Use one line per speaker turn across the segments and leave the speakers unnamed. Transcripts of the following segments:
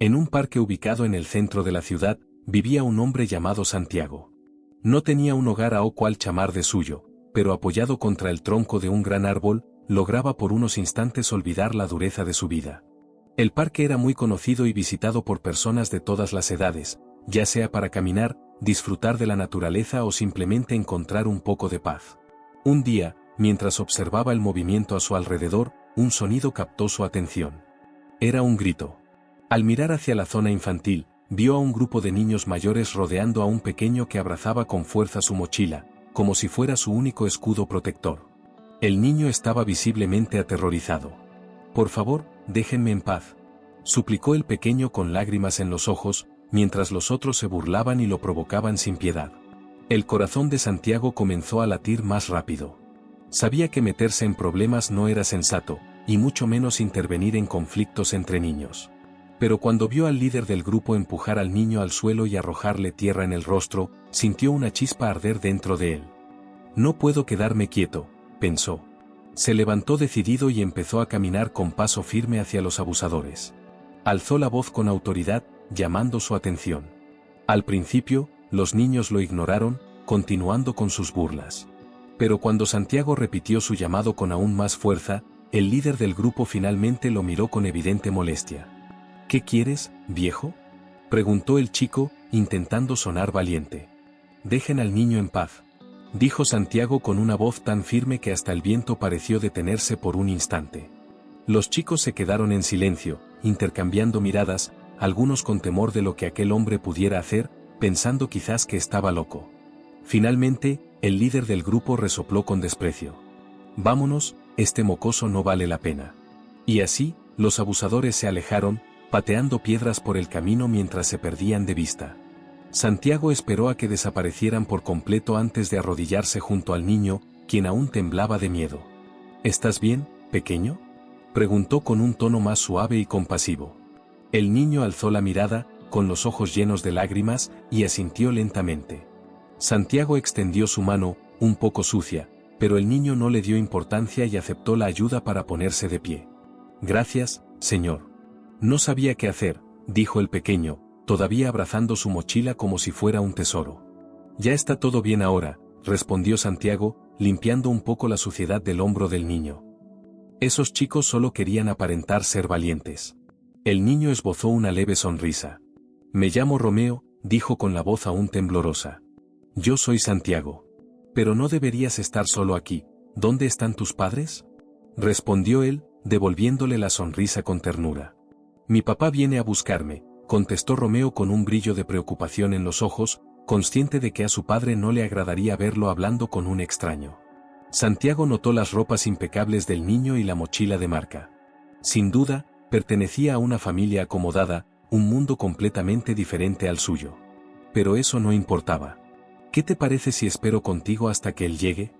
En un parque ubicado en el centro de la ciudad, vivía un hombre llamado Santiago. No tenía un hogar o cual chamar de suyo, pero apoyado contra el tronco de un gran árbol, lograba por unos instantes olvidar la dureza de su vida. El parque era muy conocido y visitado por personas de todas las edades, ya sea para caminar, disfrutar de la naturaleza o simplemente encontrar un poco de paz. Un día, mientras observaba el movimiento a su alrededor, un sonido captó su atención. Era un grito. Al mirar hacia la zona infantil, vio a un grupo de niños mayores rodeando a un pequeño que abrazaba con fuerza su mochila, como si fuera su único escudo protector. El niño estaba visiblemente aterrorizado. «Por favor, déjenme en paz», suplicó el pequeño con lágrimas en los ojos, mientras los otros se burlaban y lo provocaban sin piedad. El corazón de Santiago comenzó a latir más rápido. Sabía que meterse en problemas no era sensato, y mucho menos intervenir en conflictos entre niños. Pero cuando vio al líder del grupo empujar al niño al suelo y arrojarle tierra en el rostro, sintió una chispa arder dentro de él. «No puedo quedarme quieto», pensó. Se levantó decidido y empezó a caminar con paso firme hacia los abusadores. Alzó la voz con autoridad, llamando su atención. Al principio, los niños lo ignoraron, continuando con sus burlas. Pero cuando Santiago repitió su llamado con aún más fuerza, el líder del grupo finalmente lo miró con evidente molestia. «¿Qué quieres, viejo?», preguntó el chico, intentando sonar valiente. «Dejen al niño en paz», dijo Santiago con una voz tan firme que hasta el viento pareció detenerse por un instante. Los chicos se quedaron en silencio, intercambiando miradas, algunos con temor de lo que aquel hombre pudiera hacer, pensando quizás que estaba loco. Finalmente, el líder del grupo resopló con desprecio. «Vámonos, este mocoso no vale la pena». Y así, los abusadores se alejaron, pateando piedras por el camino mientras se perdían de vista. Santiago esperó a que desaparecieran por completo antes de arrodillarse junto al niño, quien aún temblaba de miedo. «¿Estás bien, pequeño?», preguntó con un tono más suave y compasivo. El niño alzó la mirada, con los ojos llenos de lágrimas, y asintió lentamente. Santiago extendió su mano, un poco sucia, pero el niño no le dio importancia y aceptó la ayuda para ponerse de pie. «Gracias, señor». «No sabía qué hacer», dijo el pequeño, todavía abrazando su mochila como si fuera un tesoro. «Ya está todo bien ahora», respondió Santiago, limpiando un poco la suciedad del hombro del niño. «Esos chicos solo querían aparentar ser valientes». El niño esbozó una leve sonrisa. «Me llamo Romeo», dijo con la voz aún temblorosa. «Yo soy Santiago». «Pero no deberías estar solo aquí, ¿dónde están tus padres?», respondió él, devolviéndole la sonrisa con ternura. «Mi papá viene a buscarme», contestó Romeo con un brillo de preocupación en los ojos, consciente de que a su padre no le agradaría verlo hablando con un extraño. Santiago notó las ropas impecables del niño y la mochila de marca. Sin duda, pertenecía a una familia acomodada, un mundo completamente diferente al suyo. Pero eso no importaba. «¿Qué te parece si espero contigo hasta que él llegue?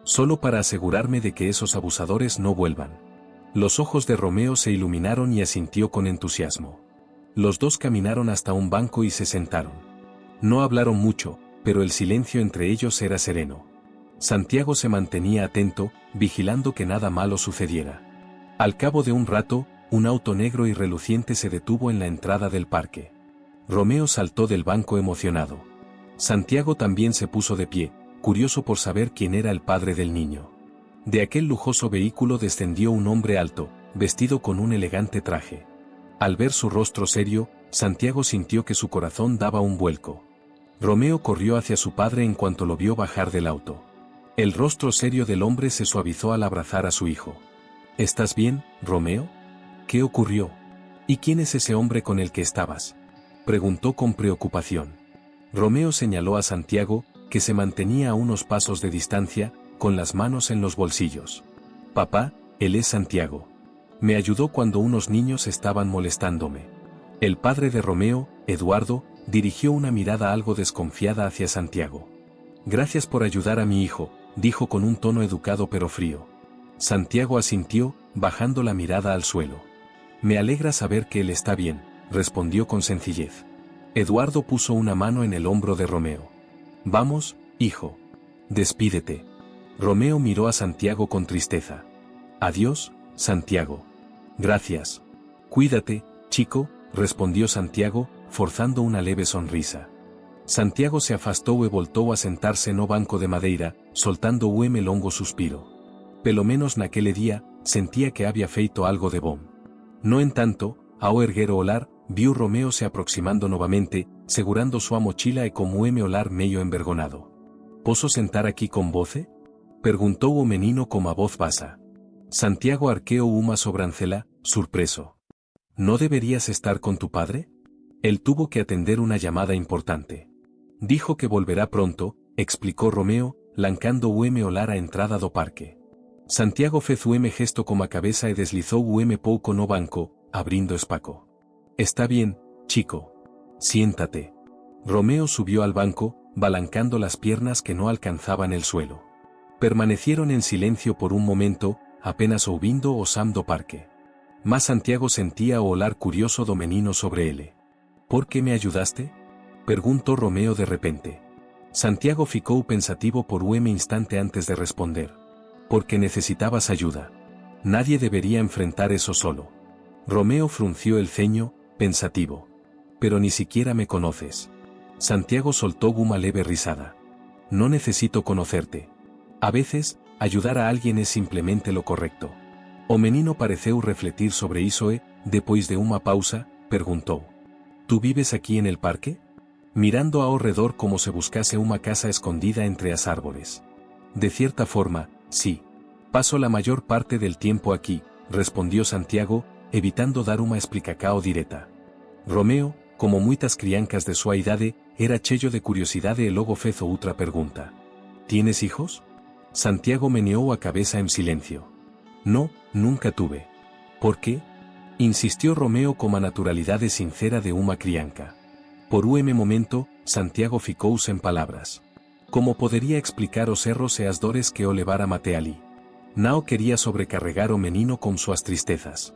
Solo para asegurarme de que esos abusadores no vuelvan». Los ojos de Romeo se iluminaron y asintió con entusiasmo. Los dos caminaron hasta un banco y se sentaron. No hablaron mucho, pero el silencio entre ellos era sereno. Santiago se mantenía atento, vigilando que nada malo sucediera. Al cabo de un rato, un auto negro y reluciente se detuvo en la entrada del parque. Romeo saltó del banco emocionado. Santiago también se puso de pie, curioso por saber quién era el padre del niño. De aquel lujoso vehículo descendió un hombre alto, vestido con un elegante traje. Al ver su rostro serio, Santiago sintió que su corazón daba un vuelco. Romeo corrió hacia su padre en cuanto lo vio bajar del auto. El rostro serio del hombre se suavizó al abrazar a su hijo. «¿Estás bien, Romeo? ¿Qué ocurrió? ¿Y quién es ese hombre con el que estabas?», preguntó con preocupación. Romeo señaló a Santiago, que se mantenía a unos pasos de distancia, con las manos en los bolsillos. «Papá, él es Santiago. Me ayudó cuando unos niños estaban molestándome». El padre de Romeo, Eduardo, dirigió una mirada algo desconfiada hacia Santiago. «Gracias por ayudar a mi hijo», dijo con un tono educado pero frío. Santiago asintió, bajando la mirada al suelo. «Mealegra saber que él está bien», respondió con sencillez. Eduardo puso una mano en el hombro de Romeo. «Vamos, hijo. Despídete». Romeo miró a Santiago con tristeza. «Adiós, Santiago». «Gracias. Cuídate, chico», respondió Santiago, forzando una leve sonrisa. Santiago se afastou e voltou a sentarse no banco de madeira, soltando un longo suspiro. Pelo menos naquele día, sentía que había feito algo de bom. No entanto, ao erguer o olar, viu Romeo se aproximando novamente, segurando súa mochila e con un olar meio envergonado. «Posso sentar aquí con voce?» Perguntou o menino con a voz basa. Santiago arqueou unha sobrancela, surpreso. ¿No deberías estar con tu padre? Él tuvo que atender una llamada importante. Dijo que volverá pronto, explicó Romeo, lancando olar a entrada do parque. Santiago fez gesto como a cabeza e deslizou pouco no banco, abrindo espaco. Está bien, chico. Siéntate. Romeo subió al banco, balancando las piernas que no alcanzaban el suelo. Permanecieron en silencio por un momento, apenas ouvindo o sam do parque. Mas Santiago sentía o olar curioso do menino sobre ele. ¿Por qué me ayudaste? Preguntó Romeo de repente. Santiago ficou pensativo por un instante antes de responder. Porque necesitabas ayuda. Nadie debería enfrentar eso solo. Romeo frunció el ceño, pensativo. Pero ni siquiera me conoces. Santiago soltó una leve risada. No necesito conocerte. A veces, ayudar a alguien es simplemente lo correcto. O menino pareceu refletir sobre iso e, depois de una pausa, preguntó. ¿Tú vives aquí en el parque? Mirando ao redor como se buscase una casa escondida entre as árboles. De cierta forma, sí. Paso la mayor parte del tiempo aquí, respondió Santiago, evitando dar una explicación directa. Romeo, como muitas criancas de súa idade, era cheio de curiosidade e logo fez outra pergunta. ¿Tienes hijos? Santiago meneou a cabeza en silencio. No, nunca tuve. ¿Por qué? Insistió Romeo con a naturalidade sincera de unha crianca. Por un momento, Santiago ficou sen palabras. Como podería explicar os erros e as dores que o levara mate ali? Nao quería sobrecarregar o menino con súas tristezas.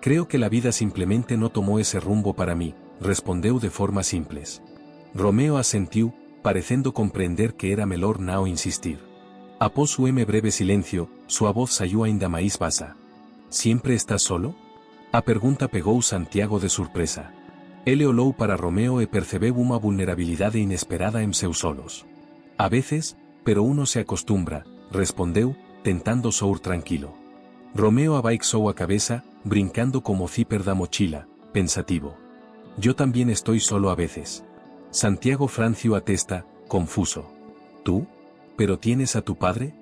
Creo que la vida simplemente no tomó ese rumbo para mí, respondeu de forma simples. Romeo asentiu, parecendo comprender que era melhor nao insistir. Após un breve silencio, súa voz saiu aínda máis basa. «Siempre estás solo?» A pergunta pegou Santiago de surpresa. Ele olou para Romeo e percebeu unha vulnerabilidade inesperada en seus solos. A veces, pero uno se acostumbra, respondeu, tentando sour tranquilo. Romeo abaixou a cabeza, brincando como zíper da mochila, pensativo. Yo también estoy solo a veces. Santiago franció a testa, confuso. ¿Tú? ¿Pero tienes a tu padre?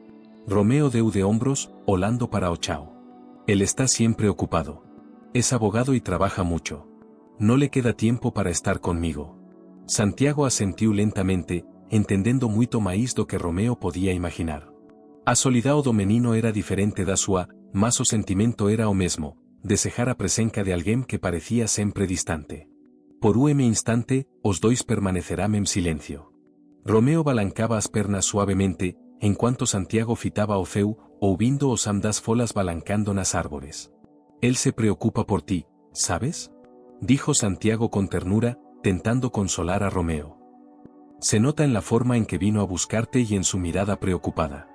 Romeo deu de hombros, olando para o chao. Él está siempre ocupado. Es abogado y trabaja mucho. No le queda tiempo para estar conmigo. Santiago asentiu lentamente, entendendo muito máis do que Romeo podía imaginar. A solidao do menino era diferente da súa, mas o sentimento era o mesmo, desejar a presenca de alguén que parecía sempre distante. Por un instante, os dois permanecerán en silencio. Romeo balancaba as pernas suavemente, enquanto Santiago fitaba o ceu, ouvindo os sam das folas balancando nas árbores. Él se preocupa por ti, ¿sabes? Dijo Santiago con ternura, tentando consolar a Romeo. Se nota en la forma en que vino a buscarte y en su mirada preocupada.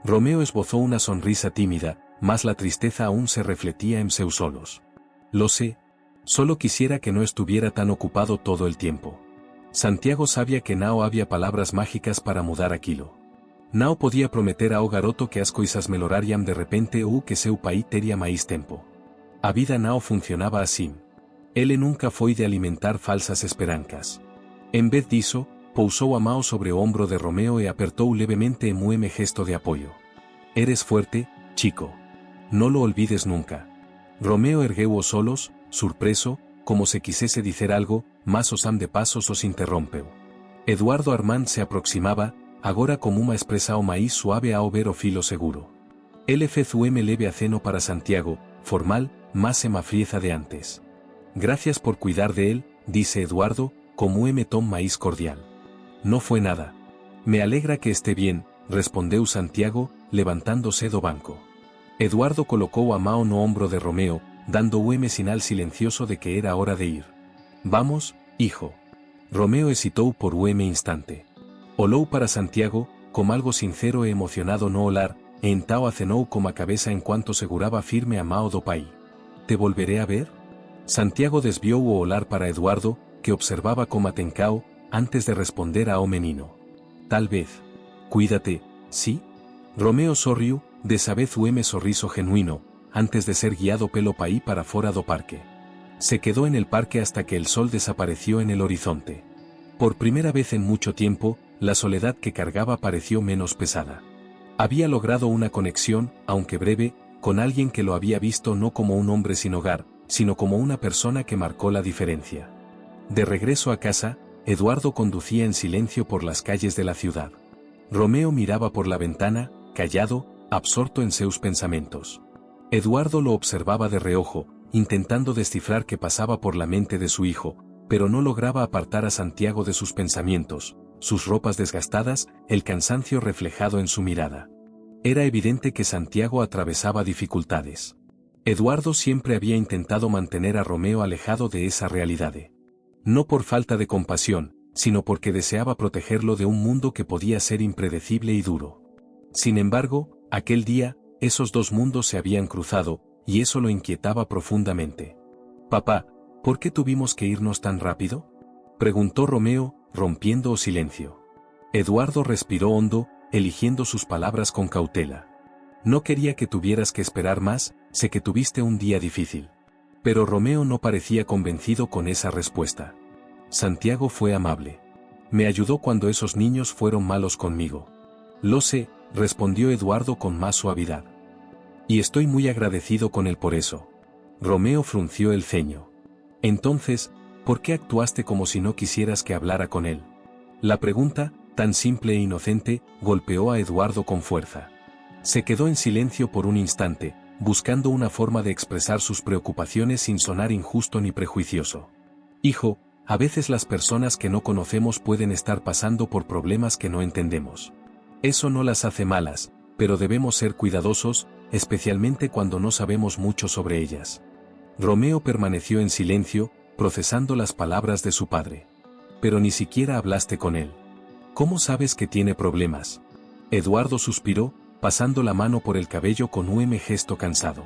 Romeo esbozó una sonrisa tímida, mas la tristeza aún se refletía en seus solos. Lo sé. Solo quisiera que no estuviera tan ocupado todo el tiempo. Santiago sabía que nao había palabras mágicas para mudar aquilo. Nao podía prometer ao garoto que as coisas melorariam de repente ou que seu pai teria máis tempo. A vida nao funcionaba así. Ele nunca foi de alimentar falsas esperancas. En vez diso, pousou a mão sobre o ombro de Romeo e apertou levemente en un gesto de apoyo. Eres fuerte, chico. No lo olvides nunca. Romeo ergueu os solos, surpreso, como se quisese dicer algo, mas o sam de pasos os interrompeu. Eduardo Armand se aproximaba, agora como unha expresao máis suave ao ver o filo seguro. Ele fez leve aceno para Santiago, formal, mas sem a frieza de antes. Gracias por cuidar de él, dice Eduardo, como un tom máis cordial. No fue nada. Me alegra que esté bien, respondeu Santiago, levantándose do banco. Eduardo colocou a mão no ombro de Romeo, dando un sinal silencioso de que era hora de ir. Vamos, hijo. Romeo hesitou por un instante. Olou para Santiago, como algo sincero e emocionado no olar, e entao acenou como a cabeza enquanto seguraba firme a mão do pai. ¿Te volveré a ver? Santiago desvió u olar para Eduardo, que observaba con atencao, antes de responder a Omenino. Tal vez. Cuídate, ¿sí? Romeo sorriu, desa vez ueme sorriso genuino, antes de ser guiado pelo paí para fora do parque. Se quedó en el parque hasta que el sol desapareció en el horizonte. Por primera vez en mucho tiempo, la soledad que cargaba pareció menos pesada. Había logrado una conexión, aunque breve, con alguien que lo había visto no como un hombre sin hogar, sino como una persona que marcó la diferencia. De regreso a casa, Eduardo conducía en silencio por las calles de la ciudad. Romeo miraba por la ventana, callado, absorto en sus pensamientos. Eduardo lo observaba de reojo, intentando descifrar qué pasaba por la mente de su hijo, pero no lograba apartar a Santiago de sus pensamientos, sus ropas desgastadas, el cansancio reflejado en su mirada. Era evidente que Santiago atravesaba dificultades. Eduardo siempre había intentado mantener a Romeo alejado de esa realidad. No por falta de compasión, sino porque deseaba protegerlo de un mundo que podía ser impredecible y duro. Sin embargo, aquel día, esos dos mundos se habían cruzado, y eso lo inquietaba profundamente. «Papá, ¿por qué tuvimos que irnos tan rápido?», preguntó Romeo, rompiendo el silencio. Eduardo respiró hondo, eligiendo sus palabras con cautela. «No quería que tuvieras que esperar más, sé que tuviste un día difícil». Pero Romeo no parecía convencido con esa respuesta. «Santiago fue amable. Me ayudó cuando esos niños fueron malos conmigo». «Lo sé», respondió Eduardo con más suavidad. «Y estoy muy agradecido con él por eso». Romeo frunció el ceño. «Entonces, ¿por qué actuaste como si no quisieras que hablara con él?». La pregunta, tan simple e inocente, golpeó a Eduardo con fuerza. Se quedó en silencio por un instante, buscando una forma de expresar sus preocupaciones sin sonar injusto ni prejuicioso. «Hijo, a veces las personas que no conocemos pueden estar pasando por problemas que no entendemos. Eso no las hace malas, pero debemos ser cuidadosos, especialmente cuando no sabemos mucho sobre ellas». Romeo permaneció en silencio, procesando las palabras de su padre. «Pero ni siquiera hablaste con él. ¿Cómo sabes que tiene problemas?». Eduardo suspiró, pasando la mano por el cabello con un gesto cansado.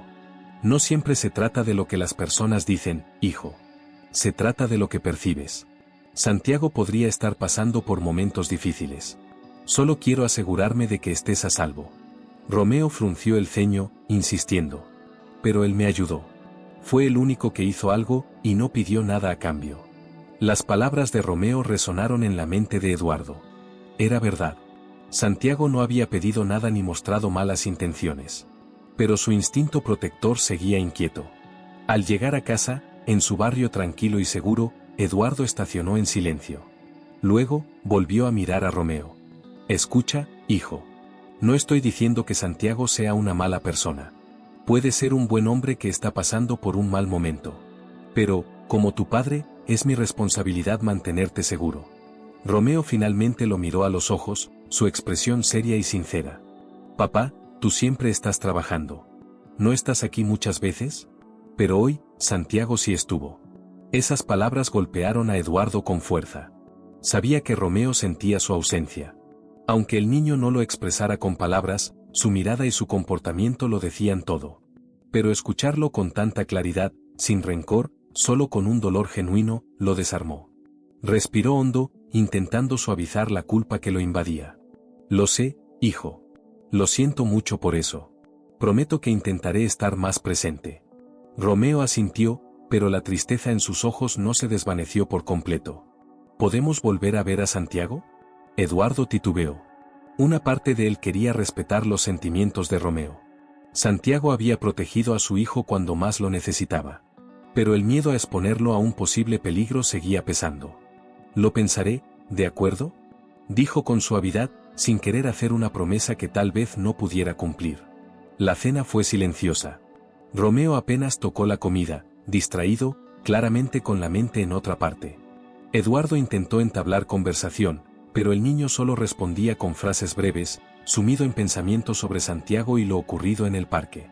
«No siempre se trata de lo que las personas dicen, hijo. Se trata de lo que percibes. Santiago podría estar pasando por momentos difíciles. Solo quiero asegurarme de que estés a salvo». Romeo frunció el ceño, insistiendo. «Pero él me ayudó. Fue el único que hizo algo, y no pidió nada a cambio». Las palabras de Romeo resonaron en la mente de Eduardo. Era verdad. Santiago no había pedido nada ni mostrado malas intenciones. Pero su instinto protector seguía inquieto. Al llegar a casa, en su barrio tranquilo y seguro, Eduardo estacionó en silencio. Luego, volvió a mirar a Romeo. «Escucha, hijo. No estoy diciendo que Santiago sea una mala persona. Puede ser un buen hombre que está pasando por un mal momento. Pero, como tu padre, es mi responsabilidad mantenerte seguro». Romeo finalmente lo miró a los ojos, su expresión seria y sincera. «Papá, tú siempre estás trabajando. ¿No estás aquí muchas veces?». Pero hoy, Santiago sí estuvo. Esas palabras golpearon a Eduardo con fuerza. Sabía que Romeo sentía su ausencia. Aunque el niño no lo expresara con palabras, su mirada y su comportamiento lo decían todo. Pero escucharlo con tanta claridad, sin rencor, solo con un dolor genuino, lo desarmó. Respiró hondo, intentando suavizar la culpa que lo invadía. «Lo sé, hijo. Lo siento mucho por eso. Prometo que intentaré estar más presente». Romeo asintió, pero la tristeza en sus ojos no se desvaneció por completo. «¿Podemos volver a ver a Santiago?». Eduardo titubeó. Una parte de él quería respetar los sentimientos de Romeo. Santiago había protegido a su hijo cuando más lo necesitaba. Pero el miedo a exponerlo a un posible peligro seguía pesando. «Lo pensaré, ¿de acuerdo?», dijo con suavidad, sin querer hacer una promesa que tal vez no pudiera cumplir. La cena fue silenciosa. Romeo apenas tocó la comida, distraído, claramente con la mente en otra parte. Eduardo intentó entablar conversación, pero el niño solo respondía con frases breves, sumido en pensamientos sobre Santiago y lo ocurrido en el parque.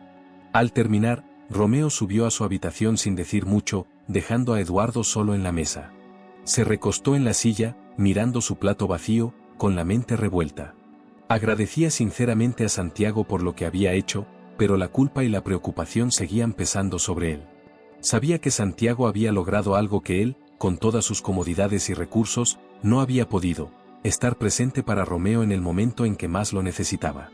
Al terminar, Romeo subió a su habitación sin decir mucho, dejando a Eduardo solo en la mesa. Se recostó en la silla, mirando su plato vacío, con la mente revuelta. Agradecía sinceramente a Santiago por lo que había hecho, pero la culpa y la preocupación seguían pesando sobre él. Sabía que Santiago había logrado algo que él, con todas sus comodidades y recursos, no había podido: estar presente para Romeo en el momento en que más lo necesitaba.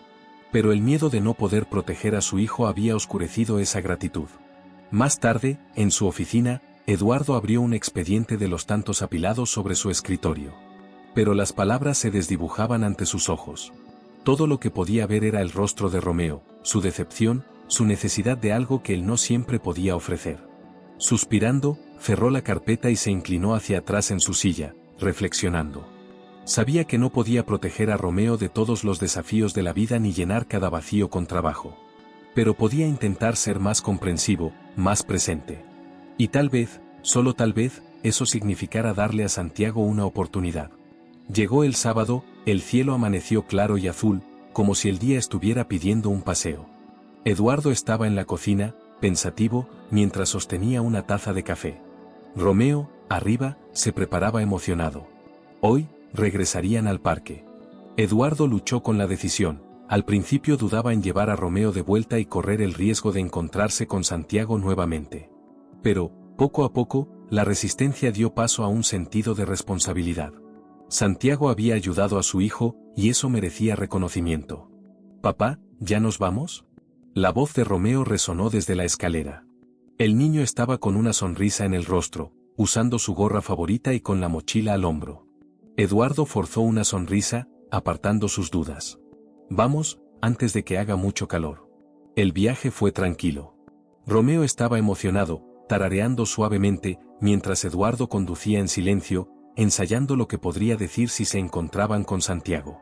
Pero el miedo de no poder proteger a su hijo había oscurecido esa gratitud. Más tarde, en su oficina, Eduardo abrió un expediente de los tantos apilados sobre su escritorio. Pero las palabras se desdibujaban ante sus ojos. Todo lo que podía ver era el rostro de Romeo, su decepción, su necesidad de algo que él no siempre podía ofrecer. Suspirando, cerró la carpeta y se inclinó hacia atrás en su silla, reflexionando. Sabía que no podía proteger a Romeo de todos los desafíos de la vida ni llenar cada vacío con trabajo. Pero podía intentar ser más comprensivo, más presente. Y tal vez, solo tal vez, eso significara darle a Santiago una oportunidad. Llegó el sábado, el cielo amaneció claro y azul, como si el día estuviera pidiendo un paseo. Eduardo estaba en la cocina, pensativo, mientras sostenía una taza de café. Romeo, arriba, se preparaba emocionado. Hoy, regresarían al parque. Eduardo luchó con la decisión. Al principio dudaba en llevar a Romeo de vuelta y correr el riesgo de encontrarse con Santiago nuevamente. Pero, poco a poco, la resistencia dio paso a un sentido de responsabilidad. Santiago había ayudado a su hijo, y eso merecía reconocimiento. «Papá, ¿ya nos vamos?». La voz de Romeo resonó desde la escalera. El niño estaba con una sonrisa en el rostro, usando su gorra favorita y con la mochila al hombro. Eduardo forzó una sonrisa, apartando sus dudas. «Vamos, antes de que haga mucho calor». El viaje fue tranquilo. Romeo estaba emocionado, tarareando suavemente, mientras Eduardo conducía en silencio, ensayando lo que podría decir si se encontraban con Santiago.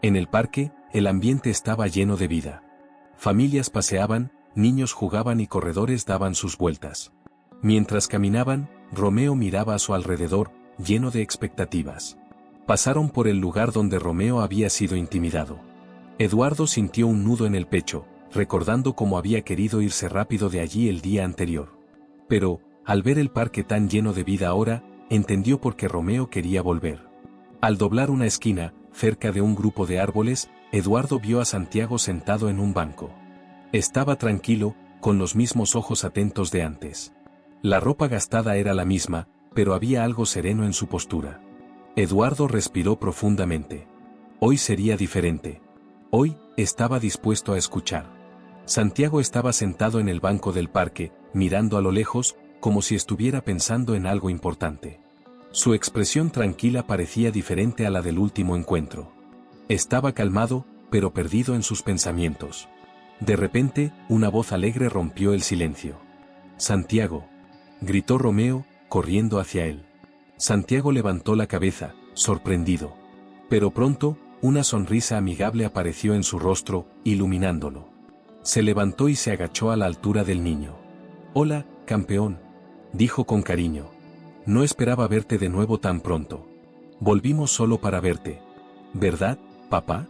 En el parque, el ambiente estaba lleno de vida. Familias paseaban, niños jugaban y corredores daban sus vueltas. Mientras caminaban, Romeo miraba a su alrededor, lleno de expectativas. Pasaron por el lugar donde Romeo había sido intimidado. Eduardo sintió un nudo en el pecho, recordando cómo había querido irse rápido de allí el día anterior. Pero, al ver el parque tan lleno de vida ahora, entendió por qué Romeo quería volver. Al doblar una esquina, cerca de un grupo de árboles, Eduardo vio a Santiago sentado en un banco. Estaba tranquilo, con los mismos ojos atentos de antes. La ropa gastada era la misma, pero había algo sereno en su postura. Eduardo respiró profundamente. Hoy sería diferente. Hoy, estaba dispuesto a escuchar. Santiago estaba sentado en el banco del parque, mirando a lo lejos, como si estuviera pensando en algo importante. Su expresión tranquila parecía diferente a la del último encuentro. Estaba calmado, pero perdido en sus pensamientos. De repente, una voz alegre rompió el silencio. «Santiago», gritó Romeo, corriendo hacia él. Santiago levantó la cabeza, sorprendido. Pero pronto, una sonrisa amigable apareció en su rostro, iluminándolo. Se levantó y se agachó a la altura del niño. «Hola, campeón», dijo con cariño. «No esperaba verte de nuevo tan pronto. Volvimos solo para verte. ¿Verdad, papá?».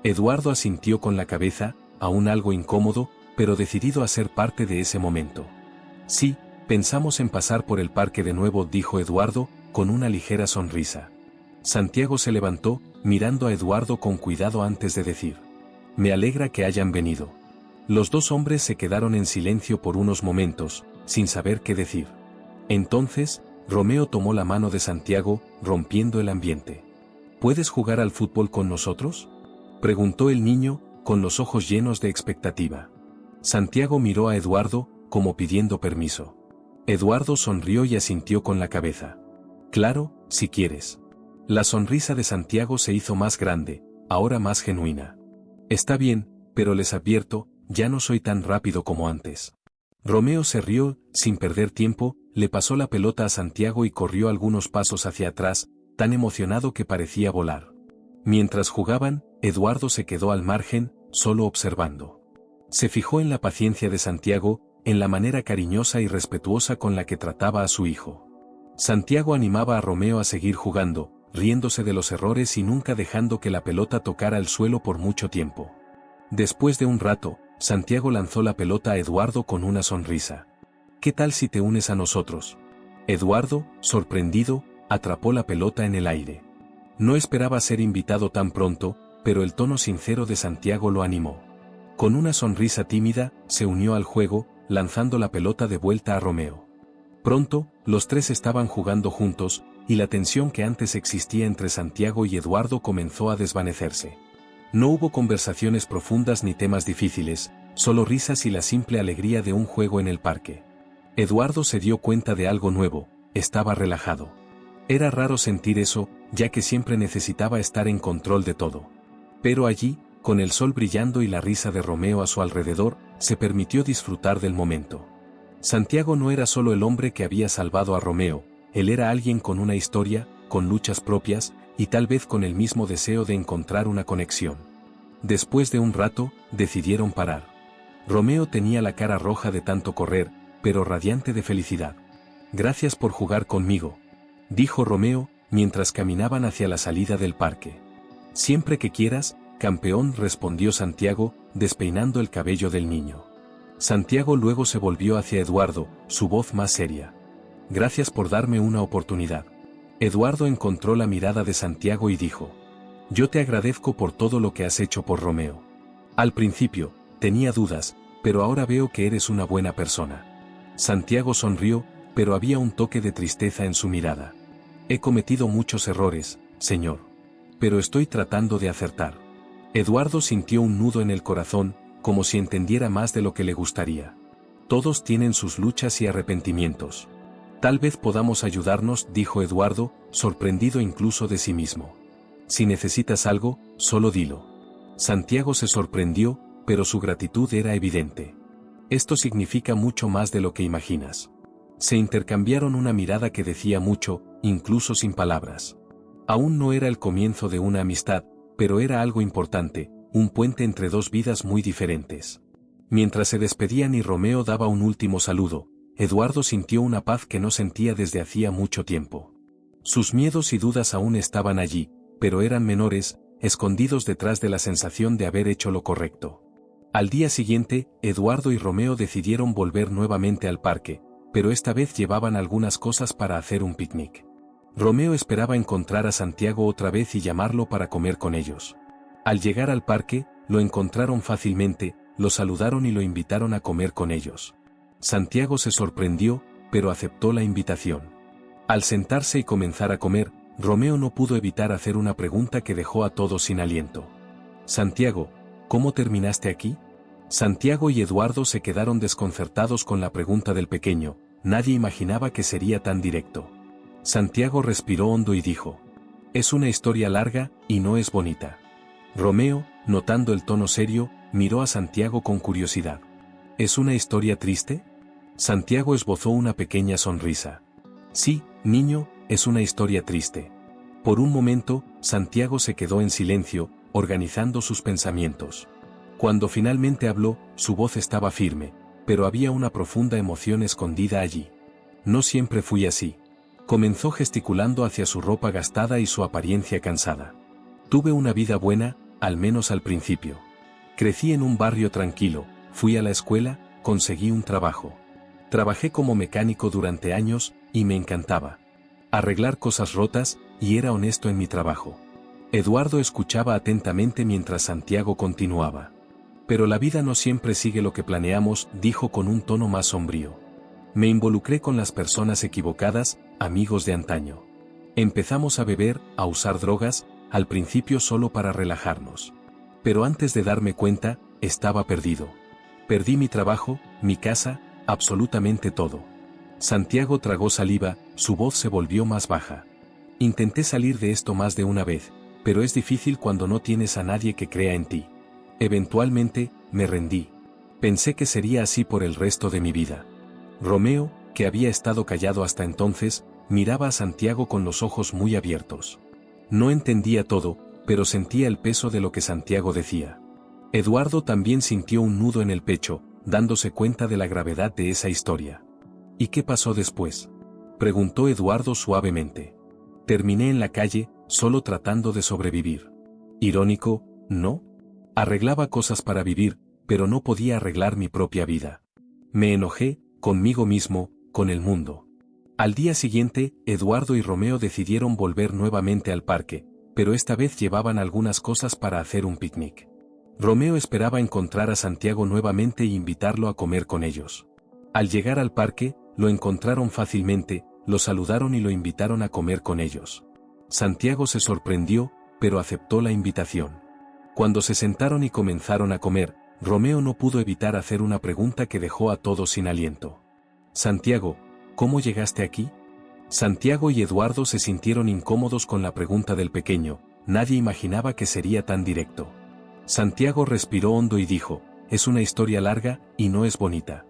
Eduardo asintió con la cabeza, aún algo incómodo, pero decidido a ser parte de ese momento. «Sí, pensamos en pasar por el parque de nuevo», dijo Eduardo, con una ligera sonrisa. Santiago se levantó, mirando a Eduardo con cuidado antes de decir: «Me alegra que hayan venido». Los dos hombres se quedaron en silencio por unos momentos, sin saber qué decir. Entonces, Romeo tomó la mano de Santiago, rompiendo el ambiente. «¿Puedes jugar al fútbol con nosotros?», preguntó el niño, con los ojos llenos de expectativa. Santiago miró a Eduardo, como pidiendo permiso. Eduardo sonrió y asintió con la cabeza. «Claro, si quieres». La sonrisa de Santiago se hizo más grande, ahora más genuina. «Está bien, pero les advierto, ya no soy tan rápido como antes». Romeo se rió, sin perder tiempo, le pasó la pelota a Santiago y corrió algunos pasos hacia atrás, tan emocionado que parecía volar. Mientras jugaban, Eduardo se quedó al margen, solo observando. Se fijó en la paciencia de Santiago, en la manera cariñosa y respetuosa con la que trataba a su hijo. Santiago animaba a Romeo a seguir jugando, riéndose de los errores y nunca dejando que la pelota tocara el suelo por mucho tiempo. Después de un rato, Santiago lanzó la pelota a Eduardo con una sonrisa. «¿Qué tal si te unes a nosotros?». Eduardo, sorprendido, atrapó la pelota en el aire. No esperaba ser invitado tan pronto, pero el tono sincero de Santiago lo animó. Con una sonrisa tímida, se unió al juego, lanzando la pelota de vuelta a Romeo. Pronto, los tres estaban jugando juntos, y la tensión que antes existía entre Santiago y Eduardo comenzó a desvanecerse. No hubo conversaciones profundas ni temas difíciles, solo risas y la simple alegría de un juego en el parque. Eduardo se dio cuenta de algo nuevo, estaba relajado. Era raro sentir eso, ya que siempre necesitaba estar en control de todo. Pero allí, con el sol brillando y la risa de Romeo a su alrededor, se permitió disfrutar del momento. Santiago no era solo el hombre que había salvado a Romeo, él era alguien con una historia, con luchas propias, y tal vez con el mismo deseo de encontrar una conexión. Después de un rato, decidieron parar. Romeo tenía la cara roja de tanto correr, pero radiante de felicidad. «Gracias por jugar conmigo», dijo Romeo, mientras caminaban hacia la salida del parque. «Siempre que quieras, campeón», respondió Santiago, despeinando el cabello del niño. Santiago luego se volvió hacia Eduardo, su voz más seria. «Gracias por darme una oportunidad». Eduardo encontró la mirada de Santiago y dijo: «Yo te agradezco por todo lo que has hecho por Romeo. Al principio, tenía dudas, pero ahora veo que eres una buena persona». Santiago sonrió, pero había un toque de tristeza en su mirada. «He cometido muchos errores, señor. Pero estoy tratando de acertar». Eduardo sintió un nudo en el corazón, como si entendiera más de lo que le gustaría. «Todos tienen sus luchas y arrepentimientos. Tal vez podamos ayudarnos», dijo Eduardo, sorprendido incluso de sí mismo. «Si necesitas algo, solo dilo». Santiago se sorprendió, pero su gratitud era evidente. «Esto significa mucho más de lo que imaginas». Se intercambiaron una mirada que decía mucho, incluso sin palabras. Aún no era el comienzo de una amistad, pero era algo importante, un puente entre dos vidas muy diferentes. Mientras se despedían y Romeo daba un último saludo, Eduardo sintió una paz que no sentía desde hacía mucho tiempo. Sus miedos y dudas aún estaban allí, pero eran menores, escondidos detrás de la sensación de haber hecho lo correcto. Al día siguiente, Eduardo y Romeo decidieron volver nuevamente al parque, pero esta vez llevaban algunas cosas para hacer un picnic. Romeo esperaba encontrar a Santiago otra vez y llamarlo para comer con ellos. Al llegar al parque, lo encontraron fácilmente, lo saludaron y lo invitaron a comer con ellos. Santiago se sorprendió, pero aceptó la invitación. Al sentarse y comenzar a comer, Romeo no pudo evitar hacer una pregunta que dejó a todos sin aliento. «Santiago, ¿cómo terminaste aquí?» Santiago y Eduardo se quedaron desconcertados con la pregunta del pequeño, nadie imaginaba que sería tan directo. Santiago respiró hondo y dijo: «Es una historia larga, y no es bonita». Romeo, notando el tono serio, miró a Santiago con curiosidad. «¿Es una historia triste?» Santiago esbozó una pequeña sonrisa. «Sí, niño, es una historia triste». Por un momento, Santiago se quedó en silencio, organizando sus pensamientos. Cuando finalmente habló, su voz estaba firme, pero había una profunda emoción escondida allí. «No siempre fui así». Comenzó gesticulando hacia su ropa gastada y su apariencia cansada. «Tuve una vida buena, al menos al principio. Crecí en un barrio tranquilo, fui a la escuela, conseguí un trabajo. Trabajé como mecánico durante años, y me encantaba arreglar cosas rotas, y era honesto en mi trabajo». Eduardo escuchaba atentamente mientras Santiago continuaba. «Pero la vida no siempre sigue lo que planeamos», dijo con un tono más sombrío. «Me involucré con las personas equivocadas, amigos de antaño. Empezamos a beber, a usar drogas, al principio solo para relajarnos. Pero antes de darme cuenta, estaba perdido. Perdí mi trabajo, mi casa, absolutamente todo». Santiago tragó saliva, su voz se volvió más baja. «Intenté salir de esto más de una vez, pero es difícil cuando no tienes a nadie que crea en ti. Eventualmente, me rendí. Pensé que sería así por el resto de mi vida». Romeo, que había estado callado hasta entonces, miraba a Santiago con los ojos muy abiertos. No entendía todo, pero sentía el peso de lo que Santiago decía. Eduardo también sintió un nudo en el pecho, dándose cuenta de la gravedad de esa historia. «¿Y qué pasó después?», preguntó Eduardo suavemente. «Terminé en la calle, solo tratando de sobrevivir». «Irónico, ¿no? Arreglaba cosas para vivir, pero no podía arreglar mi propia vida. Me enojé, conmigo mismo, con el mundo». Al día siguiente, Eduardo y Romeo decidieron volver nuevamente al parque, pero esta vez llevaban algunas cosas para hacer un picnic. Romeo esperaba encontrar a Santiago nuevamente e invitarlo a comer con ellos. Al llegar al parque, lo encontraron fácilmente, lo saludaron y lo invitaron a comer con ellos. Santiago se sorprendió, pero aceptó la invitación. Cuando se sentaron y comenzaron a comer, Romeo no pudo evitar hacer una pregunta que dejó a todos sin aliento. Santiago, ¿cómo llegaste aquí? Santiago y Eduardo se sintieron incómodos con la pregunta del pequeño, nadie imaginaba que sería tan directo. Santiago respiró hondo y dijo, es una historia larga, y no es bonita.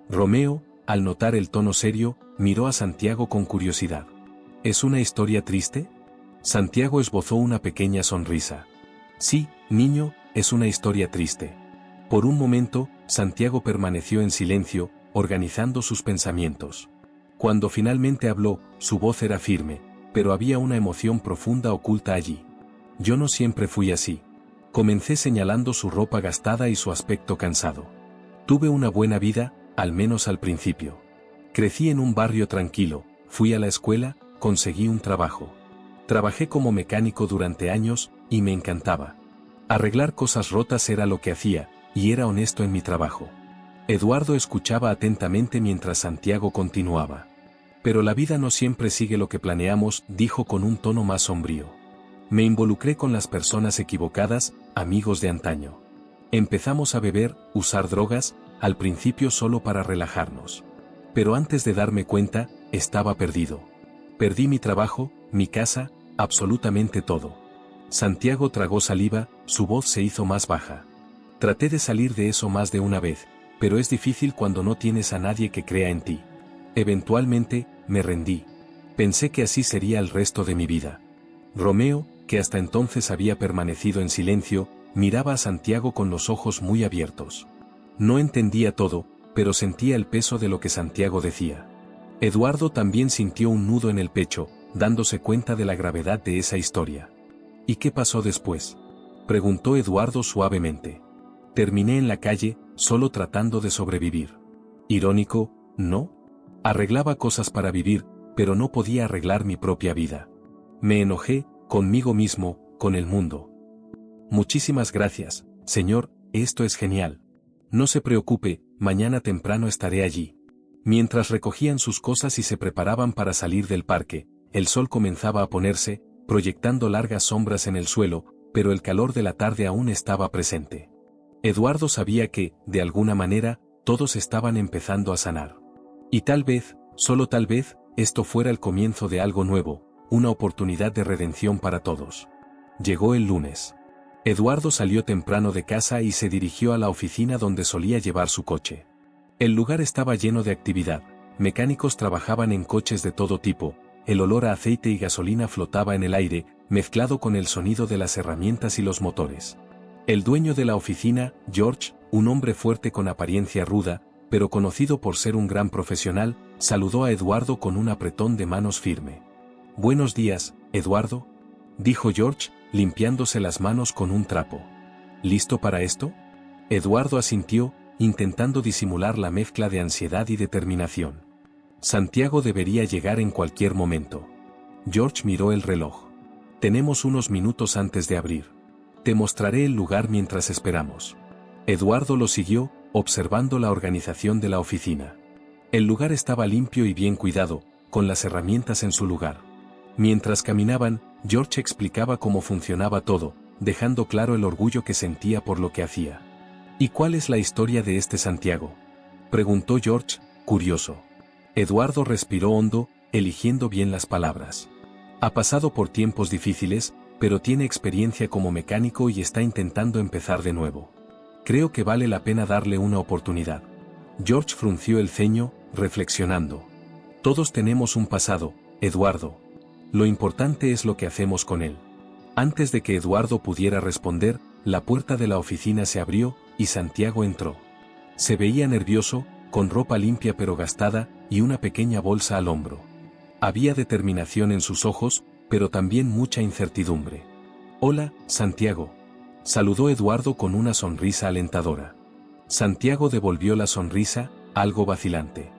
Romeo, al notar el tono serio, miró a Santiago con curiosidad. ¿Es una historia triste? Santiago esbozó una pequeña sonrisa. Sí, niño, es una historia triste. Por un momento, Santiago permaneció en silencio, organizando sus pensamientos. Cuando finalmente habló, su voz era firme, pero había una emoción profunda oculta allí. Yo no siempre fui así. Comencé señalando su ropa gastada y su aspecto cansado. Tuve una buena vida, al menos al principio. Crecí en un barrio tranquilo, fui a la escuela, conseguí un trabajo. Trabajé como mecánico durante años, y me encantaba. Arreglar cosas rotas era lo que hacía, y era honesto en mi trabajo. Eduardo escuchaba atentamente mientras Santiago continuaba. Pero la vida no siempre sigue lo que planeamos, dijo con un tono más sombrío. Me involucré con las personas equivocadas, amigos de antaño. Empezamos a beber, usar drogas, al principio solo para relajarnos. Pero antes de darme cuenta, estaba perdido. Perdí mi trabajo, mi casa, absolutamente todo. Santiago tragó saliva, su voz se hizo más baja. Traté de salir de eso más de una vez, pero es difícil cuando no tienes a nadie que crea en ti. Eventualmente, me rendí. Pensé que así sería el resto de mi vida. Romeo, que hasta entonces había permanecido en silencio, miraba a Santiago con los ojos muy abiertos. No entendía todo, pero sentía el peso de lo que Santiago decía. Eduardo también sintió un nudo en el pecho, dándose cuenta de la gravedad de esa historia. ¿Y qué pasó después?, preguntó Eduardo suavemente. Terminé en la calle, solo tratando de sobrevivir. Irónico, ¿no? Arreglaba cosas para vivir, pero no podía arreglar mi propia vida. Me enojé, conmigo mismo, con el mundo. Muchísimas gracias, señor, esto es genial. No se preocupe, mañana temprano estaré allí. Mientras recogían sus cosas y se preparaban para salir del parque, el sol comenzaba a ponerse, proyectando largas sombras en el suelo, pero el calor de la tarde aún estaba presente. Eduardo sabía que, de alguna manera, todos estaban empezando a sanar. Y tal vez, solo tal vez, esto fuera el comienzo de algo nuevo, una oportunidad de redención para todos. Llegó el lunes. Eduardo salió temprano de casa y se dirigió a la oficina donde solía llevar su coche. El lugar estaba lleno de actividad, mecánicos trabajaban en coches de todo tipo, el olor a aceite y gasolina flotaba en el aire, mezclado con el sonido de las herramientas y los motores. El dueño de la oficina, George, un hombre fuerte con apariencia ruda, pero conocido por ser un gran profesional, saludó a Eduardo con un apretón de manos firme. «Buenos días, Eduardo», dijo George, limpiándose las manos con un trapo. «¿Listo para esto?». Eduardo asintió, intentando disimular la mezcla de ansiedad y determinación. Santiago debería llegar en cualquier momento. George miró el reloj. «Tenemos unos minutos antes de abrir. Te mostraré el lugar mientras esperamos». Eduardo lo siguió, observando la organización de la oficina. El lugar estaba limpio y bien cuidado, con las herramientas en su lugar. Mientras caminaban, George explicaba cómo funcionaba todo, dejando claro el orgullo que sentía por lo que hacía. «¿Y cuál es la historia de este Santiago?», preguntó George, curioso. Eduardo respiró hondo, eligiendo bien las palabras. «Ha pasado por tiempos difíciles, pero tiene experiencia como mecánico y está intentando empezar de nuevo. Creo que vale la pena darle una oportunidad». George frunció el ceño, reflexionando. «Todos tenemos un pasado, Eduardo. Lo importante es lo que hacemos con él». Antes de que Eduardo pudiera responder, la puerta de la oficina se abrió, y Santiago entró. Se veía nervioso, con ropa limpia pero gastada, y una pequeña bolsa al hombro. Había determinación en sus ojos, pero también mucha incertidumbre. «Hola, Santiago», saludó Eduardo con una sonrisa alentadora. Santiago devolvió la sonrisa, algo vacilante.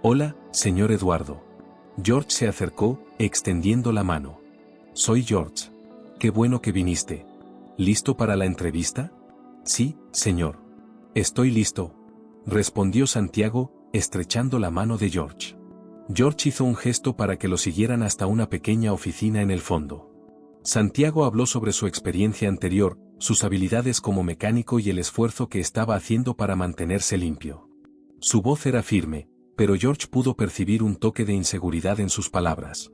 «Hola, señor Eduardo». George se acercó, extendiendo la mano. «Soy George. Qué bueno que viniste. ¿Listo para la entrevista?». «Sí, señor. Estoy listo», respondió Santiago, estrechando la mano de George. George hizo un gesto para que lo siguieran hasta una pequeña oficina en el fondo. Santiago habló sobre su experiencia anterior, sus habilidades como mecánico y el esfuerzo que estaba haciendo para mantenerse limpio. Su voz era firme, pero George pudo percibir un toque de inseguridad en sus palabras.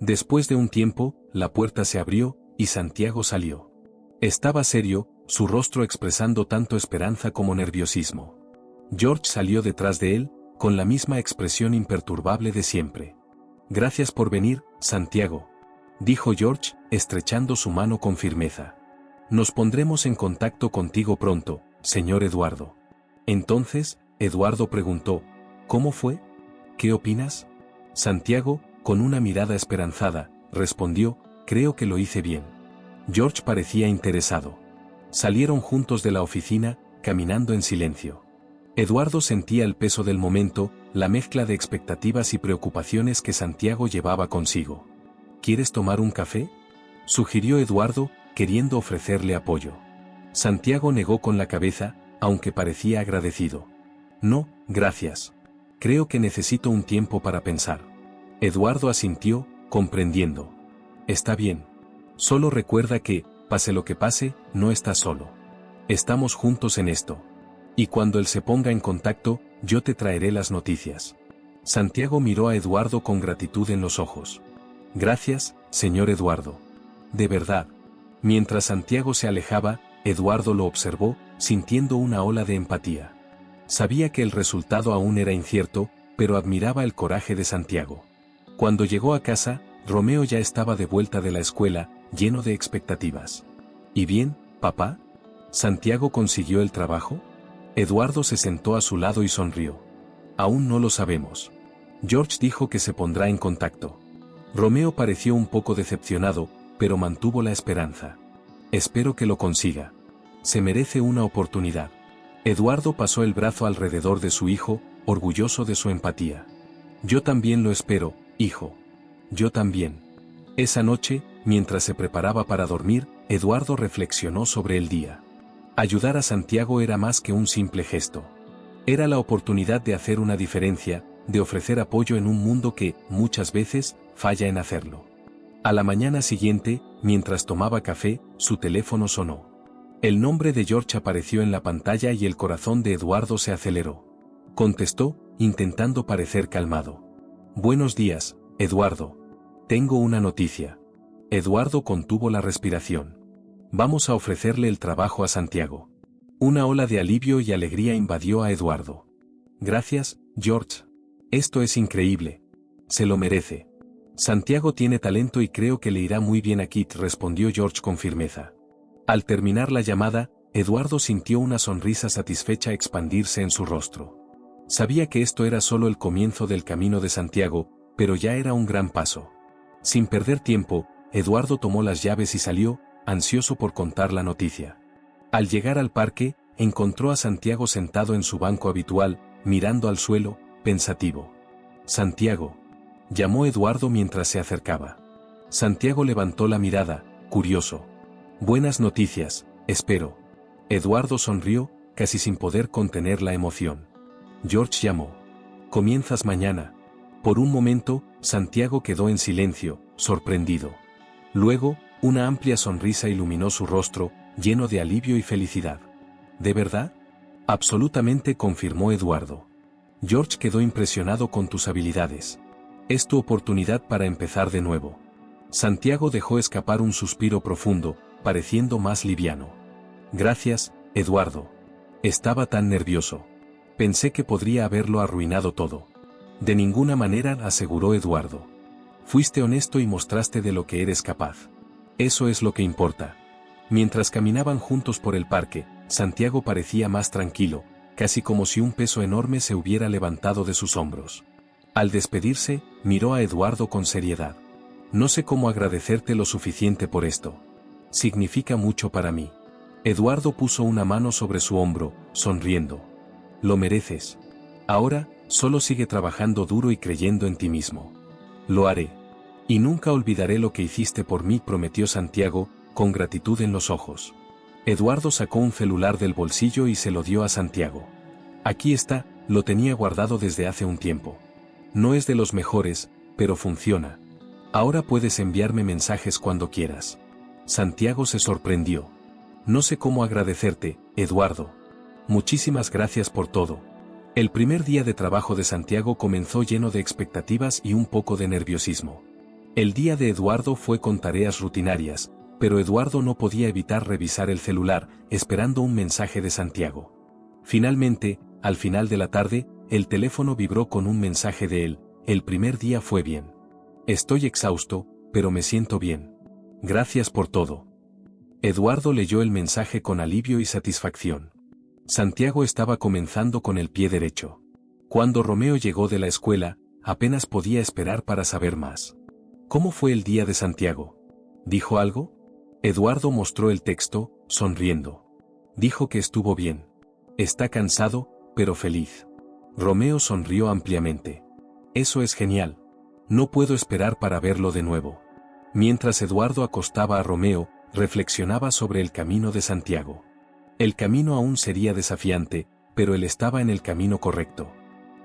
Después de un tiempo, la puerta se abrió, y Santiago salió. Estaba serio, su rostro expresando tanto esperanza como nerviosismo. George salió detrás de él, con la misma expresión imperturbable de siempre. «Gracias por venir, Santiago», dijo George, estrechando su mano con firmeza. «Nos pondremos en contacto contigo pronto, señor Eduardo». Entonces, Eduardo preguntó, «¿Cómo fue? ¿Qué opinas?» Santiago, con una mirada esperanzada, respondió, «Creo que lo hice bien». George parecía interesado. Salieron juntos de la oficina, caminando en silencio. Eduardo sentía el peso del momento, la mezcla de expectativas y preocupaciones que Santiago llevaba consigo. «¿Quieres tomar un café?», sugirió Eduardo, queriendo ofrecerle apoyo. Santiago negó con la cabeza, aunque parecía agradecido. «No, gracias. Creo que necesito un tiempo para pensar». Eduardo asintió, comprendiendo. «Está bien. Solo recuerda que, pase lo que pase, no estás solo. Estamos juntos en esto. Y cuando él se ponga en contacto, yo te traeré las noticias». Santiago miró a Eduardo con gratitud en los ojos. «Gracias, señor Eduardo. De verdad». Mientras Santiago se alejaba, Eduardo lo observó, sintiendo una ola de empatía. Sabía que el resultado aún era incierto, pero admiraba el coraje de Santiago. Cuando llegó a casa, Romeo ya estaba de vuelta de la escuela, lleno de expectativas. «¿Y bien, papá? ¿Santiago consiguió el trabajo?». Eduardo se sentó a su lado y sonrió. «Aún no lo sabemos. George dijo que se pondrá en contacto». Romeo pareció un poco decepcionado, pero mantuvo la esperanza. «Espero que lo consiga. Se merece una oportunidad». Eduardo pasó el brazo alrededor de su hijo, orgulloso de su empatía. «Yo también lo espero, hijo. Yo también». Esa noche, mientras se preparaba para dormir, Eduardo reflexionó sobre el día. Ayudar a Santiago era más que un simple gesto. Era la oportunidad de hacer una diferencia, de ofrecer apoyo en un mundo que, muchas veces, falla en hacerlo. A la mañana siguiente, mientras tomaba café, su teléfono sonó. El nombre de George apareció en la pantalla y el corazón de Eduardo se aceleró. Contestó, intentando parecer calmado. «Buenos días, Eduardo. Tengo una noticia». Eduardo contuvo la respiración. «Vamos a ofrecerle el trabajo a Santiago». Una ola de alivio y alegría invadió a Eduardo. «Gracias, George. Esto es increíble. Se lo merece. Santiago tiene talento y creo que le irá muy bien aquí», respondió George con firmeza. Al terminar la llamada, Eduardo sintió una sonrisa satisfecha expandirse en su rostro. Sabía que esto era solo el comienzo del camino de Santiago, pero ya era un gran paso. Sin perder tiempo, Eduardo tomó las llaves y salió, ansioso por contar la noticia. Al llegar al parque, encontró a Santiago sentado en su banco habitual, mirando al suelo, pensativo. «Santiago», llamó Eduardo mientras se acercaba. Santiago levantó la mirada, curioso. «Buenas noticias, espero». Eduardo sonrió, casi sin poder contener la emoción. George llamó. «¿Comienzas mañana?». Por un momento, Santiago quedó en silencio, sorprendido. Luego, una amplia sonrisa iluminó su rostro, lleno de alivio y felicidad. «¿De verdad?». «Absolutamente», confirmó Eduardo. «George quedó impresionado con tus habilidades. Es tu oportunidad para empezar de nuevo». Santiago dejó escapar un suspiro profundo, pareciendo más liviano. «Gracias, Eduardo. Estaba tan nervioso. Pensé que podría haberlo arruinado todo». «De ninguna manera», aseguró Eduardo. «Fuiste honesto y mostraste de lo que eres capaz. Eso es lo que importa». Mientras caminaban juntos por el parque, Santiago parecía más tranquilo, casi como si un peso enorme se hubiera levantado de sus hombros. Al despedirse, miró a Eduardo con seriedad. «No sé cómo agradecerte lo suficiente por esto. Significa mucho para mí». Eduardo puso una mano sobre su hombro, sonriendo. «Lo mereces. Ahora, solo sigue trabajando duro y creyendo en ti mismo». «Lo haré. Y nunca olvidaré lo que hiciste por mí», prometió Santiago, con gratitud en los ojos. Eduardo sacó un celular del bolsillo y se lo dio a Santiago. «Aquí está, Lo tenía guardado desde hace un tiempo. No es de los mejores, pero funciona. Ahora puedes enviarme mensajes cuando quieras. Santiago se sorprendió. No sé cómo agradecerte, Eduardo. Muchísimas gracias por todo. El primer día de trabajo de Santiago comenzó lleno de expectativas y un poco de nerviosismo. El día de Eduardo fue con tareas rutinarias, pero Eduardo no podía evitar revisar el celular, esperando un mensaje de Santiago. Finalmente, al final de la tarde, el teléfono vibró con un mensaje de él: el primer día fue bien. Estoy exhausto, pero me siento bien. Gracias por todo. Eduardo leyó el mensaje con alivio y satisfacción. Santiago estaba comenzando con el pie derecho. Cuando Romeo llegó de la escuela, apenas podía esperar para saber más. ¿Cómo fue el día de Santiago? ¿Dijo algo? Eduardo mostró el texto, sonriendo. Dijo que estuvo bien. Está cansado, pero feliz. Romeo sonrió ampliamente. Eso es genial. No puedo esperar para verlo de nuevo. Mientras Eduardo acostaba a Romeo, reflexionaba sobre el camino de Santiago. El camino aún sería desafiante, pero él estaba en el camino correcto.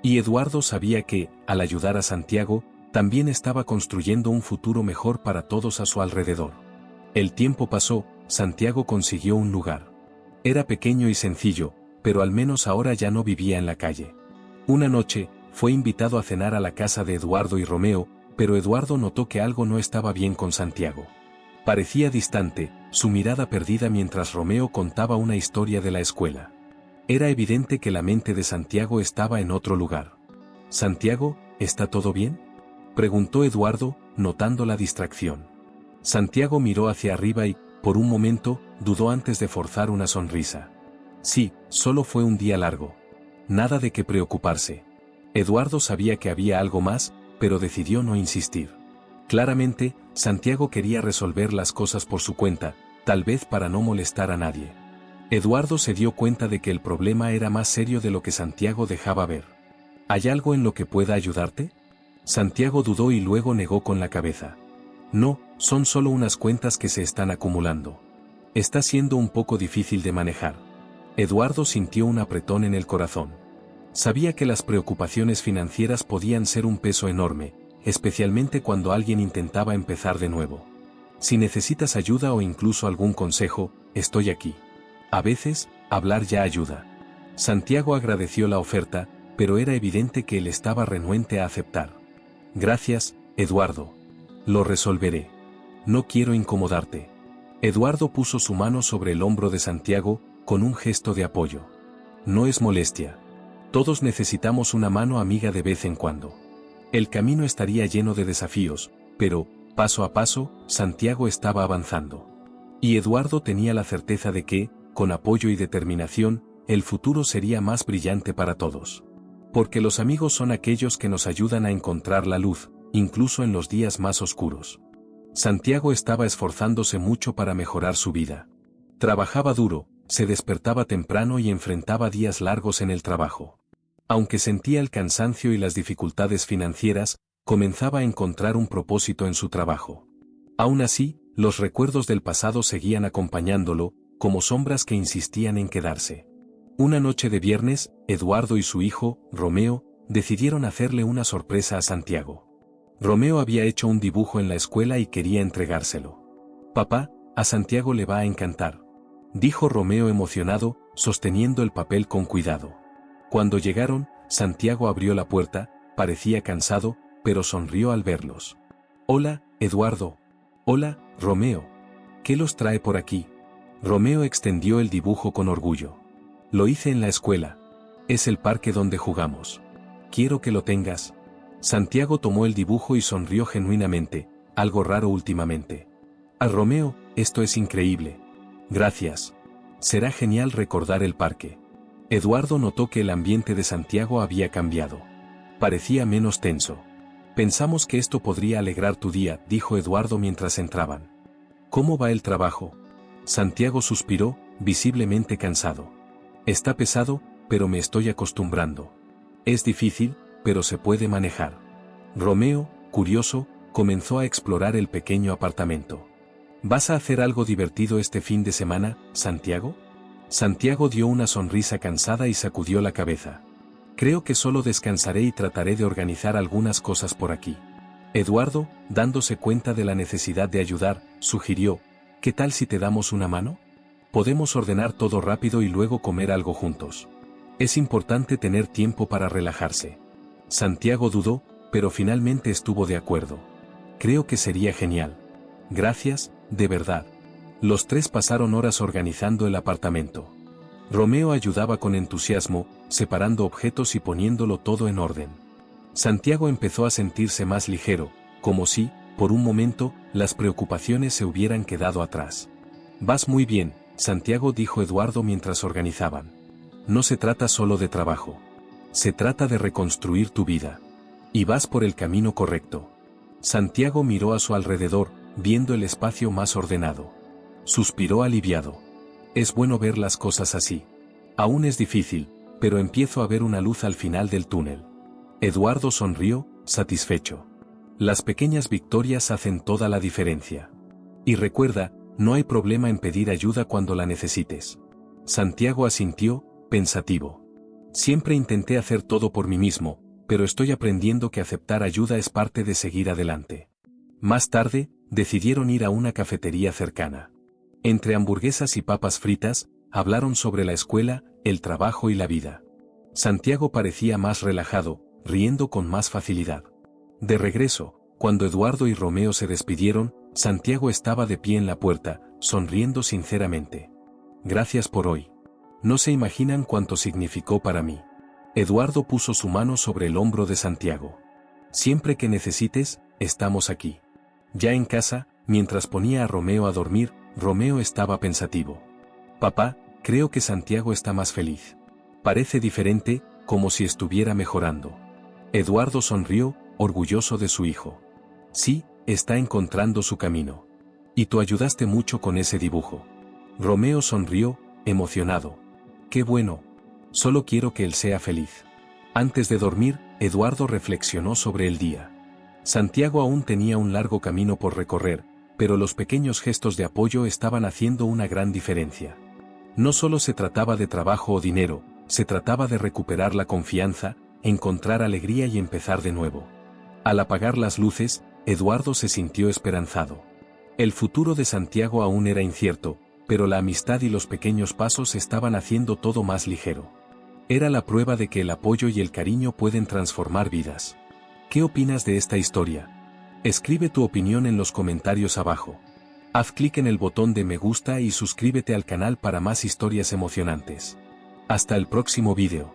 Y Eduardo sabía que, al ayudar a Santiago, también estaba construyendo un futuro mejor para todos a su alrededor. El tiempo pasó, Santiago consiguió un lugar. Era pequeño y sencillo, pero al menos ahora ya no vivía en la calle. Una noche, fue invitado a cenar a la casa de Eduardo y Romeo, pero Eduardo notó que algo no estaba bien con Santiago. Parecía distante, su mirada perdida mientras Romeo contaba una historia de la escuela. Era evidente que la mente de Santiago estaba en otro lugar. «Santiago, ¿está todo bien?», preguntó Eduardo, notando la distracción. Santiago miró hacia arriba y, por un momento, dudó antes de forzar una sonrisa. Sí, solo fue un día largo. Nada de qué preocuparse. Eduardo sabía que había algo más, pero decidió no insistir. Claramente, Santiago quería resolver las cosas por su cuenta, tal vez para no molestar a nadie. Eduardo se dio cuenta de que el problema era más serio de lo que Santiago dejaba ver. ¿Hay algo en lo que pueda ayudarte?, Santiago dudó y luego negó con la cabeza. No, son solo unas cuentas que se están acumulando. Está siendo un poco difícil de manejar. Eduardo sintió un apretón en el corazón. Sabía que las preocupaciones financieras podían ser un peso enorme, especialmente cuando alguien intentaba empezar de nuevo. Si necesitas ayuda o incluso algún consejo, estoy aquí. A veces, hablar ya ayuda. Santiago agradeció la oferta, pero era evidente que él estaba renuente a aceptar. Gracias, Eduardo. Lo resolveré. No quiero incomodarte. Eduardo puso su mano sobre el hombro de Santiago, con un gesto de apoyo. No es molestia. Todos necesitamos una mano amiga de vez en cuando. El camino estaría lleno de desafíos, pero, paso a paso, Santiago estaba avanzando. Y Eduardo tenía la certeza de que, con apoyo y determinación, el futuro sería más brillante para todos. Porque los amigos son aquellos que nos ayudan a encontrar la luz, incluso en los días más oscuros. Santiago estaba esforzándose mucho para mejorar su vida. Trabajaba duro, se despertaba temprano y enfrentaba días largos en el trabajo. Aunque sentía el cansancio y las dificultades financieras, comenzaba a encontrar un propósito en su trabajo. Aún así, los recuerdos del pasado seguían acompañándolo, como sombras que insistían en quedarse. Una noche de viernes, Eduardo y su hijo, Romeo, decidieron hacerle una sorpresa a Santiago. Romeo había hecho un dibujo en la escuela y quería entregárselo. «Papá, a Santiago le va a encantar», dijo Romeo emocionado, sosteniendo el papel con cuidado. Cuando llegaron, Santiago abrió la puerta, parecía cansado, pero sonrió al verlos. «Hola, Eduardo». «Hola, Romeo. ¿Qué los trae por aquí?». Romeo extendió el dibujo con orgullo. «Lo hice en la escuela. Es el parque donde jugamos. Quiero que lo tengas». Santiago tomó el dibujo y sonrió genuinamente, algo raro últimamente. «A Romeo, esto es increíble. Gracias. Será genial recordar el parque». Eduardo notó que el ambiente de Santiago había cambiado. Parecía menos tenso. «Pensamos que esto podría alegrar tu día», dijo Eduardo mientras entraban. «¿Cómo va el trabajo?». Santiago suspiró, visiblemente cansado. «Está pesado, pero me estoy acostumbrando. Es difícil, pero se puede manejar». Romeo, curioso, comenzó a explorar el pequeño apartamento. «¿Vas a hacer algo divertido este fin de semana, Santiago?». Santiago dio una sonrisa cansada y sacudió la cabeza. Creo que solo descansaré y trataré de organizar algunas cosas por aquí. Eduardo, dándose cuenta de la necesidad de ayudar, sugirió, ¿qué tal si te damos una mano? Podemos ordenar todo rápido y luego comer algo juntos. Es importante tener tiempo para relajarse. Santiago dudó, pero finalmente estuvo de acuerdo. Creo que sería genial. Gracias, de verdad. Los tres pasaron horas organizando el apartamento. Romeo ayudaba con entusiasmo, separando objetos y poniéndolo todo en orden. Santiago empezó a sentirse más ligero, como si, por un momento, las preocupaciones se hubieran quedado atrás. Vas muy bien, Santiago, dijo Eduardo mientras organizaban. No se trata solo de trabajo. Se trata de reconstruir tu vida. Y vas por el camino correcto. Santiago miró a su alrededor, viendo el espacio más ordenado. Suspiró aliviado. Es bueno ver las cosas así. Aún es difícil, pero empiezo a ver una luz al final del túnel. Eduardo sonrió, satisfecho. Las pequeñas victorias hacen toda la diferencia. Y recuerda, no hay problema en pedir ayuda cuando la necesites. Santiago asintió, pensativo. Siempre intenté hacer todo por mí mismo, pero estoy aprendiendo que aceptar ayuda es parte de seguir adelante. Más tarde, decidieron ir a una cafetería cercana. Entre hamburguesas y papas fritas, hablaron sobre la escuela, el trabajo y la vida. Santiago parecía más relajado, riendo con más facilidad. De regreso, cuando Eduardo y Romeo se despidieron, Santiago estaba de pie en la puerta, sonriendo sinceramente. Gracias por hoy. No se imaginan cuánto significó para mí. Eduardo puso su mano sobre el hombro de Santiago. Siempre que necesites, estamos aquí. Ya en casa, mientras ponía a Romeo a dormir, Romeo estaba pensativo. Papá, creo que Santiago está más feliz. Parece diferente, como si estuviera mejorando. Eduardo sonrió, orgulloso de su hijo. Sí, está encontrando su camino. Y tú ayudaste mucho con ese dibujo. Romeo sonrió, emocionado. Qué bueno. Solo quiero que él sea feliz. Antes de dormir, Eduardo reflexionó sobre el día. Santiago aún tenía un largo camino por recorrer, pero los pequeños gestos de apoyo estaban haciendo una gran diferencia. No solo se trataba de trabajo o dinero, se trataba de recuperar la confianza, encontrar alegría y empezar de nuevo. Al apagar las luces, Eduardo se sintió esperanzado. El futuro de Santiago aún era incierto, pero la amistad y los pequeños pasos estaban haciendo todo más ligero. Era la prueba de que el apoyo y el cariño pueden transformar vidas. ¿Qué opinas de esta historia? Escribe tu opinión en los comentarios abajo. Haz clic en el botón de me gusta y suscríbete al canal para más historias emocionantes. Hasta el próximo video.